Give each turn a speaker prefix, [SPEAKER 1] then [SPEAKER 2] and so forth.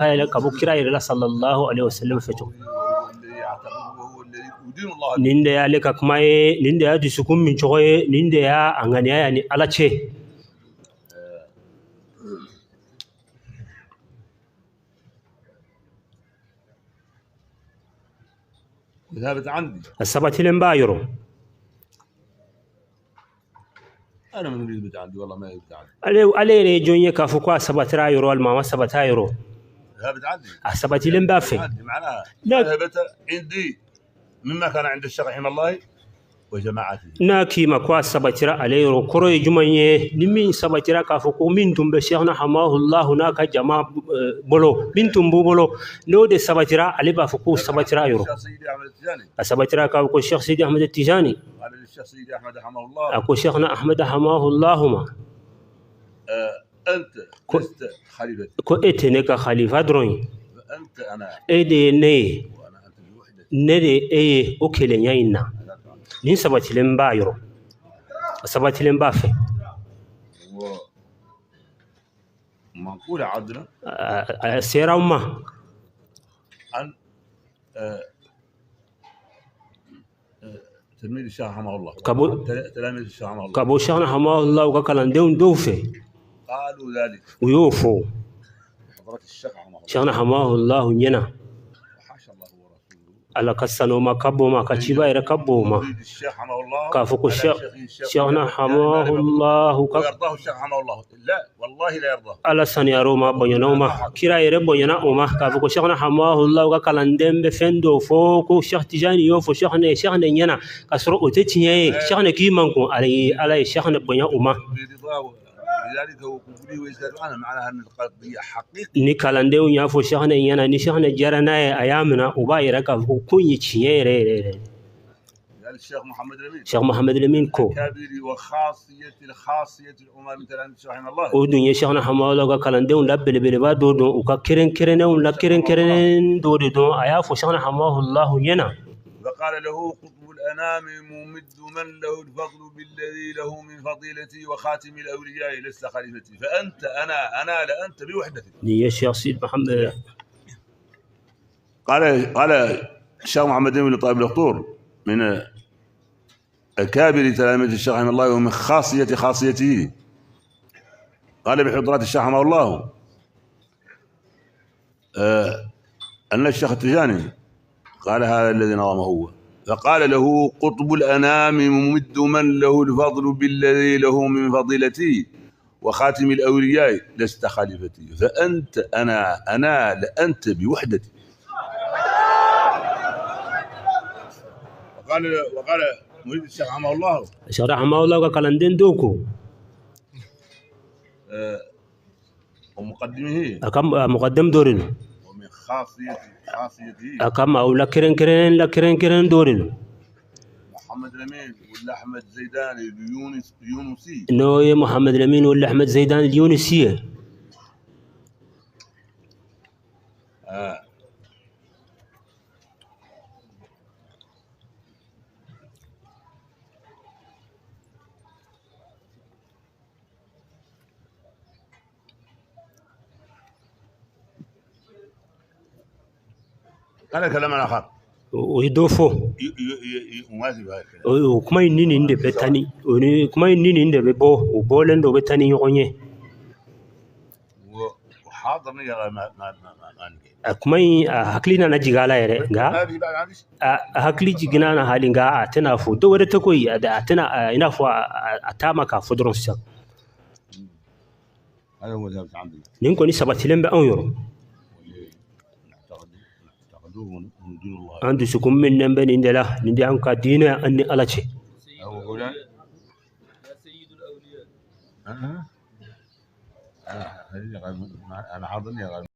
[SPEAKER 1] هاي لك أبو كراي صلى الله عليه وسلم فتو نinde ya leka kuma ye ninde ya dusukun min cogo ye ninde ya anganiya yani ala ce
[SPEAKER 2] ثابت عندي
[SPEAKER 1] السبت لين بايرو
[SPEAKER 2] انا من يثبت عندي والله ما يثبت عندي
[SPEAKER 1] علي ريجون كافوكو السبت رايرو الماما السبت رايرو
[SPEAKER 2] ثابت عندي
[SPEAKER 1] السبت لين بافي
[SPEAKER 2] معناها
[SPEAKER 1] لا.
[SPEAKER 2] ثابت عندي مما كان عند الشيخ رحمه الله وجماعته
[SPEAKER 1] ناكي مكوا سبترا عليه كروي جمانيه نمين سبترا كافوكو من تم شيخنا حماه الله هناك جماعة بولو من تم بولو نو دي سبترا علي بافوكو سبترا يرو
[SPEAKER 2] سيدي احمد التجاني
[SPEAKER 1] سبترا كافوكو الشيخ سيدي احمد التجاني
[SPEAKER 2] قال الشيخ سيدي احمد حماه الله
[SPEAKER 1] اكو شيخنا احمد حماه الله ما
[SPEAKER 2] انت لست خليفتي
[SPEAKER 1] كو اتنيكا خليفه دروين
[SPEAKER 2] انت انا
[SPEAKER 1] ايدي ني
[SPEAKER 2] وانا انت بوحدتي
[SPEAKER 1] نري اي اوكيلين ياينا نين سبتلين بايرو سبتلين بافي
[SPEAKER 2] منقولة عدنا
[SPEAKER 1] سيرا وما
[SPEAKER 2] عن تلميذ الشيخ رحمه الله تلاميذ الشيخ رحمه الله
[SPEAKER 1] كابو شيخنا حماه الله وكالان دون دوفي
[SPEAKER 2] قالوا ذلك
[SPEAKER 1] ويوفو
[SPEAKER 2] حضرة الشيخ رحمه الله
[SPEAKER 1] شيخنا حماه الله ينا
[SPEAKER 2] وحاشا الله ورسوله
[SPEAKER 1] على كسانو ما كبو ما كتشيبا إلى كبو ما
[SPEAKER 2] الشيخ رحمه الله
[SPEAKER 1] كافوكو شيخنا حماه الله
[SPEAKER 2] ويرضاه الشيخ رحمه الله لا والله لا يرضاه
[SPEAKER 1] على سنيارو ما بينو ما كيرا يربو ينا وما كافوكو شيخنا حماه الله وكالان دم بفندو فوكو شيخ تجاني يوفو شيخنا ينا كسرو أتتنيه شيخنا كيمانكو على شيخنا بينا وما
[SPEAKER 2] لذلك هو كفري ويسأل عنه معناها أن القضية حقيقة
[SPEAKER 1] ni kalandew nya fo shekh ne yana ni shekh ne jarana ayamna uba iraka ko kunyi chiyere
[SPEAKER 2] الشيخ محمد الأمين
[SPEAKER 1] شيخ محمد الأمين كو
[SPEAKER 2] كابري وخاصية الأمم مثل أن رحمه الله
[SPEAKER 1] ودون يا شيخنا حماولا كالانديو لبل بلبا دودو وكا كيرن ولا كيرن دودو ايا فو شيخنا حماه الله ينا
[SPEAKER 2] فقال له قطب الأنام ممد من له الفضل بالذي له من فضيلتي وخاتم الأولياء لست خليفتي فأنت أنا لأنت بوحدتك
[SPEAKER 1] يا شيخ سيد محمد
[SPEAKER 2] قال الشيخ محمد بن طيب الدكتور من أكابر تلاميذ الشيخ رحمه الله ومن خاصيته قال بحضرات الشيخ رحمه الله أن الشيخ التجاني قال هذا الذي نظمه هو فقال له قطب الأنام ممد من له الفضل بالذي له من فضيلتي وخاتم الأولياء لست خليفتي فأنت أنا لأنت بوحدتي وقال مريد الشيخ رحمه الله
[SPEAKER 1] الشيخ رحمه الله كالاندين دوكو
[SPEAKER 2] ومقدمه
[SPEAKER 1] أكم مقدم دورين
[SPEAKER 2] ومن خاصيته
[SPEAKER 1] أكم أو لا كيرن دورين
[SPEAKER 2] محمد الأمين ولا أحمد زيدان اليونسي
[SPEAKER 1] نو محمد الأمين ولا أحمد زيدان اليونسي
[SPEAKER 2] قال كلام آخر
[SPEAKER 1] ويدوفو
[SPEAKER 2] موازي بهذا الكلام
[SPEAKER 1] وكما ينين inde betani وكما ينين inde bebo وبولندو betani يغني
[SPEAKER 2] وحاضرني يا ما
[SPEAKER 1] kuma haklina na jigala yare ga hakli jigina na halin ga tana fu do wadda ta koyi da tana ina fu atama ka fudron sa
[SPEAKER 2] هذا هو ثابت عندنا
[SPEAKER 1] nin ko ni sabatilen be an yoro andu su kun min nan bane indala ni da an ka dina an ni alace
[SPEAKER 2] انا حاضرني